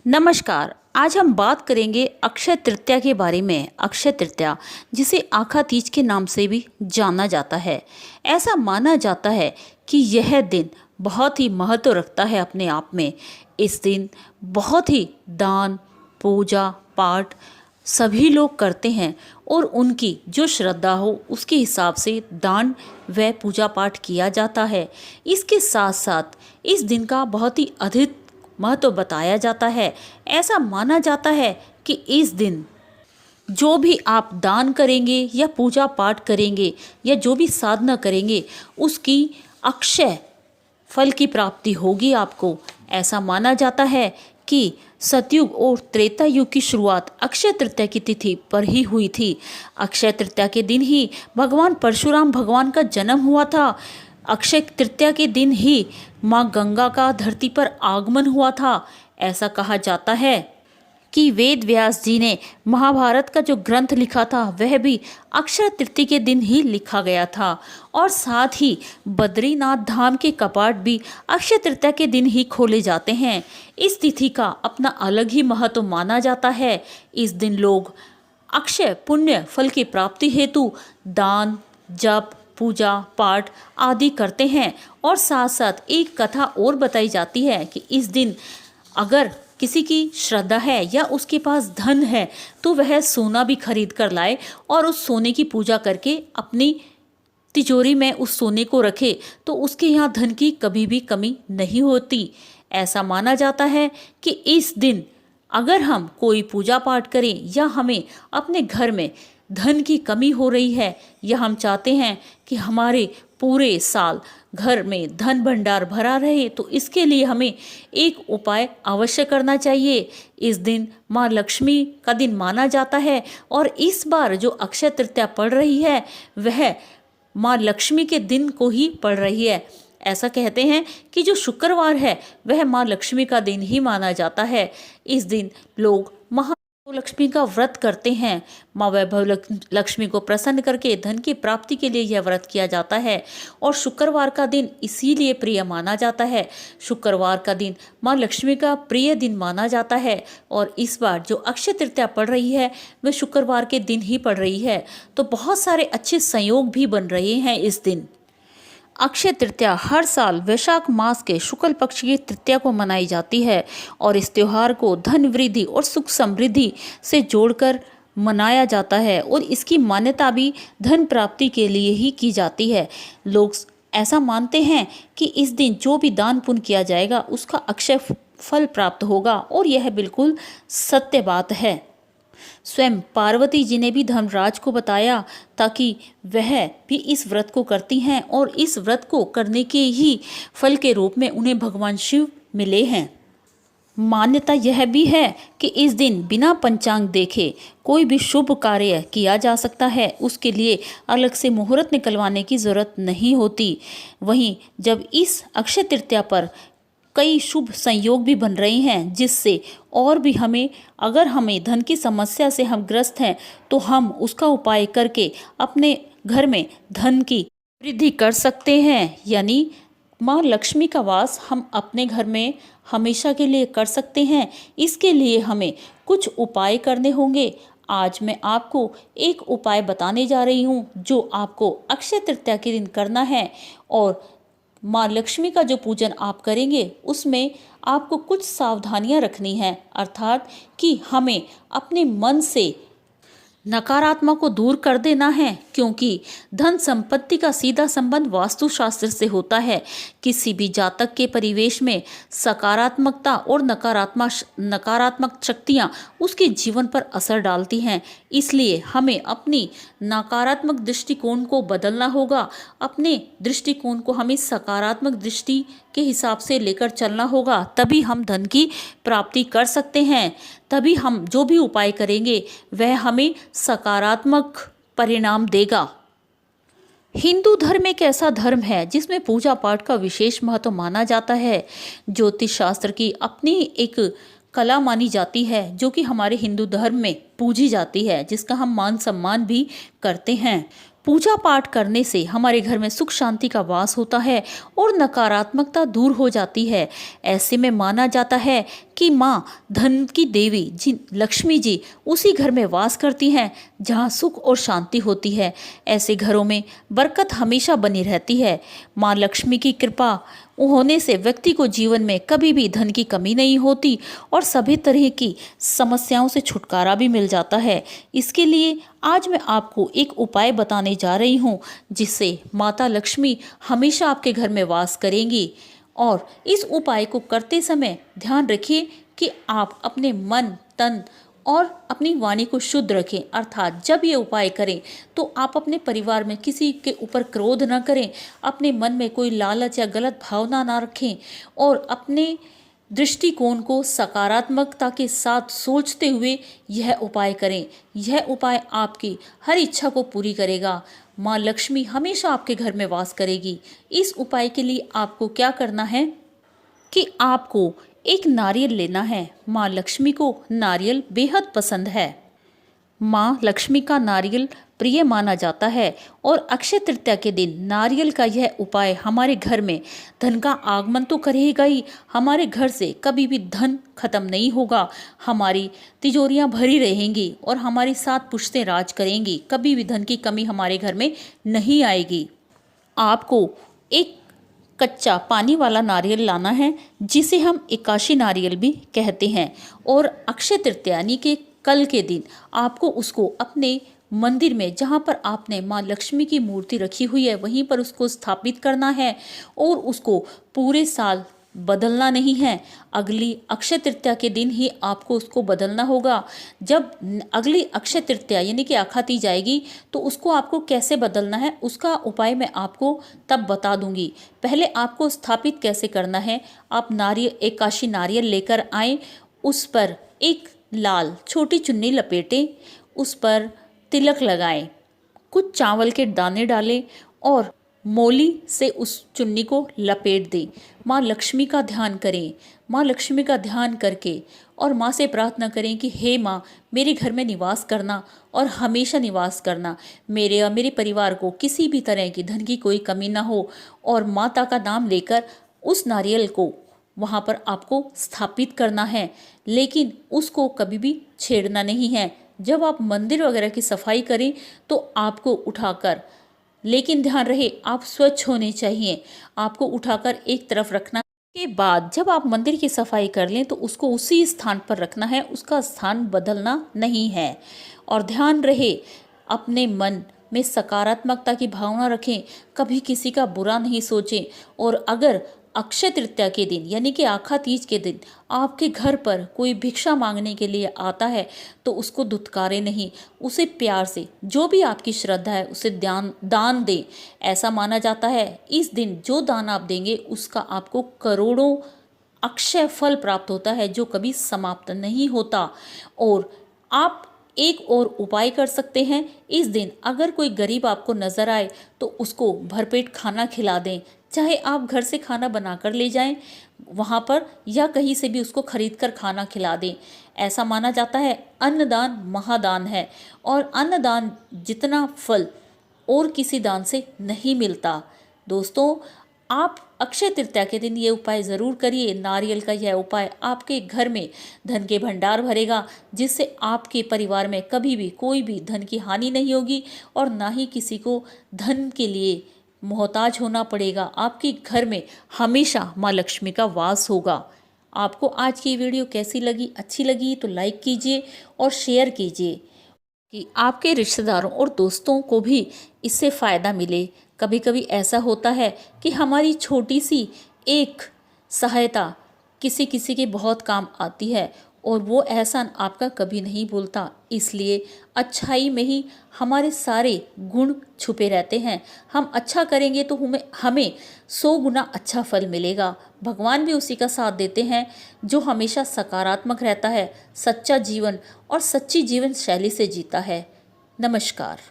नमस्कार। आज हम बात करेंगे अक्षय तृतीया के बारे में। अक्षय तृतीया, जिसे आखा तीज के नाम से भी जाना जाता है, ऐसा माना जाता है कि यह दिन बहुत ही महत्व रखता है अपने आप में। इस दिन बहुत ही दान, पूजा पाठ सभी लोग करते हैं और उनकी जो श्रद्धा हो उसके हिसाब से दान व पूजा पाठ किया जाता है। इसके साथ साथ इस दिन का बहुत ही अधिक महत्व बताया जाता है। ऐसा माना जाता है कि इस दिन जो भी आप दान करेंगे या पूजा पाठ करेंगे या जो भी साधना करेंगे उसकी अक्षय फल की प्राप्ति होगी आपको। ऐसा माना जाता है कि सतयुग और त्रेता युग की शुरुआत अक्षय तृतीया की तिथि पर ही हुई थी। अक्षय तृतीया के दिन ही भगवान परशुराम भगवान का जन्म हुआ था। अक्षय तृतीया के दिन ही माँ गंगा का धरती पर आगमन हुआ था। ऐसा कहा जाता है कि वेद व्यास जी ने महाभारत का जो ग्रंथ लिखा था वह भी अक्षय तृतीया के दिन ही लिखा गया था। और साथ ही बद्रीनाथ धाम के कपाट भी अक्षय तृतीया के दिन ही खोले जाते हैं। इस तिथि का अपना अलग ही महत्व माना जाता है। इस दिन लोग अक्षय पुण्य फल की प्राप्ति हेतु दान, जप, पूजा पाठ आदि करते हैं। और साथ साथ एक कथा और बताई जाती है कि इस दिन अगर किसी की श्रद्धा है या उसके पास धन है तो वह सोना भी खरीद कर लाए और उस सोने की पूजा करके अपनी तिजोरी में उस सोने को रखे तो उसके यहाँ धन की कभी भी कमी नहीं होती। ऐसा माना जाता है कि इस दिन अगर हम कोई पूजा पाठ करें या हमें अपने घर में धन की कमी हो रही है या हम चाहते हैं कि हमारे पूरे साल घर में धन भंडार भरा रहे, तो इसके लिए हमें एक उपाय अवश्य करना चाहिए। इस दिन माँ लक्ष्मी का दिन माना जाता है और इस बार जो अक्षय तृतीया पड़ रही है वह माँ लक्ष्मी के दिन को ही पड़ रही है। ऐसा कहते हैं कि जो शुक्रवार है वह माँ लक्ष्मी का दिन ही माना जाता है। इस दिन लोग लक्ष्मी का व्रत करते हैं। माँ वैभव लक्ष्मी को प्रसन्न करके धन की प्राप्ति के लिए यह व्रत किया जाता है। और शुक्रवार का दिन इसीलिए प्रिय माना जाता है। शुक्रवार का दिन माँ लक्ष्मी का प्रिय दिन माना जाता है। और इस बार जो अक्षय तृतीया पड़ रही है वह शुक्रवार के दिन ही पड़ रही है, तो बहुत सारे अच्छे संयोग भी बन रहे हैं इस दिन। अक्षय तृतीया हर साल वैशाख मास के शुक्ल पक्ष की तृतीया को मनाई जाती है और इस त्योहार को धन वृद्धि और सुख समृद्धि से जोड़कर मनाया जाता है। और इसकी मान्यता भी धन प्राप्ति के लिए ही की जाती है। लोग ऐसा मानते हैं कि इस दिन जो भी दान पुण्य किया जाएगा उसका अक्षय फल प्राप्त होगा और यह बिल्कुल सत्य बात है। स्वयं पार्वती जी ने भी धर्मराज को बताया ताकि वह भी इस व्रत को करती हैं और इस व्रत को करने के ही फल के रूप में उन्हें भगवान शिव मिले हैं। मान्यता यह भी है कि इस दिन बिना पंचांग देखे कोई भी शुभ कार्य किया जा सकता है, उसके लिए अलग से मुहूर्त निकलवाने की ज़रूरत नहीं होती। वहीं जब इस अक्षय तृतीया पर कई शुभ संयोग भी बन रहे हैं जिससे और भी अगर हमें धन की समस्या से हम ग्रस्त हैं तो हम उसका उपाय करके अपने घर में धन की वृद्धि कर सकते हैं। यानी माँ लक्ष्मी का वास हम अपने घर में हमेशा के लिए कर सकते हैं। इसके लिए हमें कुछ उपाय करने होंगे। आज मैं आपको एक उपाय बताने जा रही हूँ जो आपको अक्षय तृतीया के दिन करना है। और माँ लक्ष्मी का जो पूजन आप करेंगे उसमें आपको कुछ सावधानियां रखनी है, अर्थात कि हमें अपने मन से नकारात्मक को दूर कर देना है, क्योंकि धन संपत्ति का सीधा संबंध वास्तुशास्त्र से होता है। किसी भी जातक के परिवेश में सकारात्मकता और नकारात्मक शक्तियां उसके जीवन पर असर डालती हैं। इसलिए हमें अपनी नकारात्मक दृष्टिकोण को बदलना होगा। अपने दृष्टिकोण को हमें सकारात्मक दृष्टि के हिसाब से लेकर चलना होगा, तभी हम धन की प्राप्ति कर सकते हैं। तभी हम जो भी उपाय करेंगे वह हमें सकारात्मक परिणाम देगा। हिंदू धर्म एक ऐसा धर्म है जिसमें पूजा पाठ का विशेष महत्व माना जाता है। ज्योतिष शास्त्र की अपनी एक कला मानी जाती है जो कि हमारे हिंदू धर्म में पूजी जाती है, जिसका हम मान सम्मान भी करते हैं। पूजा पाठ करने से हमारे घर में सुख शांति का वास होता है और नकारात्मकता दूर हो जाती है। ऐसे में माना जाता है कि माँ धन की देवी जी लक्ष्मी जी उसी घर में वास करती हैं जहाँ सुख और शांति होती है। ऐसे घरों में बरकत हमेशा बनी रहती है। माँ लक्ष्मी की कृपा होने से व्यक्ति को जीवन में कभी भी धन की कमी नहीं होती और सभी तरह की समस्याओं से छुटकारा भी मिल जाता है। इसके लिए आज मैं आपको एक उपाय बताने जा रही हूँ जिससे माता लक्ष्मी हमेशा आपके घर में वास करेंगी। और इस उपाय को करते समय ध्यान रखिए कि आप अपने मन, तन और अपनी वाणी को शुद्ध रखें। अर्थात जब ये उपाय करें तो आप अपने परिवार में किसी के ऊपर क्रोध न करें, अपने मन में कोई लालच या गलत भावना ना रखें और अपने दृष्टिकोण को सकारात्मकता के साथ सोचते हुए यह उपाय करें। यह उपाय आपकी हर इच्छा को पूरी करेगा। माँ लक्ष्मी हमेशा आपके घर में वास करेगी। इस उपाय के लिए आपको क्या करना है कि आपको एक नारियल लेना है। माँ लक्ष्मी को नारियल बेहद पसंद है। माँ लक्ष्मी का नारियल प्रिय माना जाता है और अक्षय तृतीया के दिन नारियल का यह उपाय हमारे घर में धन का आगमन तो करेगा ही, हमारे घर से कभी भी धन खत्म नहीं होगा। हमारी तिजोरियां भरी रहेंगी और हमारी 7 पुश्तें राज करेंगी। कभी भी धन की कमी हमारे घर में नहीं आएगी। आपको एक कच्चा पानी वाला नारियल लाना है जिसे हम एकाशी नारियल भी कहते हैं और अक्षय तृतीया यानी कि कल के दिन आपको उसको अपने मंदिर में जहाँ पर आपने माँ लक्ष्मी की मूर्ति रखी हुई है वहीं पर उसको स्थापित करना है और उसको पूरे साल बदलना नहीं है। अगली अक्षय तृतीया के दिन ही आपको उसको बदलना होगा। जब अगली अक्षय तृतीया यानी कि आखाती जाएगी तो उसको आपको कैसे बदलना है उसका उपाय मैं आपको तब बता दूंगी। पहले आपको स्थापित कैसे करना है, आप नारियल एकाशी नारियल लेकर आए, उस पर एक लाल छोटी चुन्नी लपेटें, उस पर तिलक लगाएं, कुछ चावल के दाने डालें और मोली से उस चुन्नी को लपेट दें। माँ लक्ष्मी का ध्यान करें। माँ लक्ष्मी का ध्यान करके और माँ से प्रार्थना करें कि हे माँ मेरे घर में निवास करना और हमेशा निवास करना, मेरे और मेरे परिवार को किसी भी तरह की धन की कोई कमी ना हो। और माता का नाम लेकर उस नारियल को वहाँ पर आपको स्थापित करना है, लेकिन उसको कभी भी छेड़ना नहीं है। जब आप मंदिर वगैरह की सफाई करें तो आपको उठाकर, लेकिन ध्यान रहे आप स्वच्छ होने चाहिए, आपको उठाकर एक तरफ रखना के बाद जब आप मंदिर की सफाई कर लें तो उसको उसी स्थान पर रखना है, उसका स्थान बदलना नहीं है। और ध्यान रहे अपने मन में सकारात्मकता की भावना रखें, कभी किसी का बुरा नहीं सोचें। और अगर अक्षय तृतीया के दिन यानी कि आखा तीज के दिन आपके घर पर कोई भिक्षा मांगने के लिए आता है तो उसको धुतकारे नहीं, उसे प्यार से जो भी आपकी श्रद्धा है उसे दान दें। ऐसा माना जाता है इस दिन जो दान आप देंगे उसका आपको करोड़ों अक्षय फल प्राप्त होता है जो कभी समाप्त नहीं होता। और आप एक और उपाय कर सकते हैं, इस दिन अगर कोई गरीब आपको नज़र आए तो उसको भरपेट खाना खिला दें, चाहे आप घर से खाना बनाकर ले जाएं वहाँ पर या कहीं से भी उसको खरीद कर खाना खिला दें। ऐसा माना जाता है अन्नदान महादान है और अन्नदान जितना फल और किसी दान से नहीं मिलता। दोस्तों आप अक्षय तृतीया के दिन ये उपाय ज़रूर करिए। नारियल का यह उपाय आपके घर में धन के भंडार भरेगा जिससे आपके परिवार में कभी भी कोई भी धन की हानि नहीं होगी और ना ही किसी को धन के लिए मोहताज होना पड़ेगा। आपके घर में हमेशा माँ लक्ष्मी का वास होगा। आपको आज की वीडियो कैसी लगी, अच्छी लगी तो लाइक कीजिए और शेयर कीजिए कि आपके रिश्तेदारों और दोस्तों को भी इससे फ़ायदा मिले। कभी कभी ऐसा होता है कि हमारी छोटी सी एक सहायता किसी किसी के बहुत काम आती है और वो एहसान आपका कभी नहीं भूलता। इसलिए अच्छाई में ही हमारे सारे गुण छुपे रहते हैं। हम अच्छा करेंगे तो हमें 100 गुना अच्छा फल मिलेगा। भगवान भी उसी का साथ देते हैं जो हमेशा सकारात्मक रहता है, सच्चा जीवन और सच्ची जीवन शैली से जीता है। नमस्कार।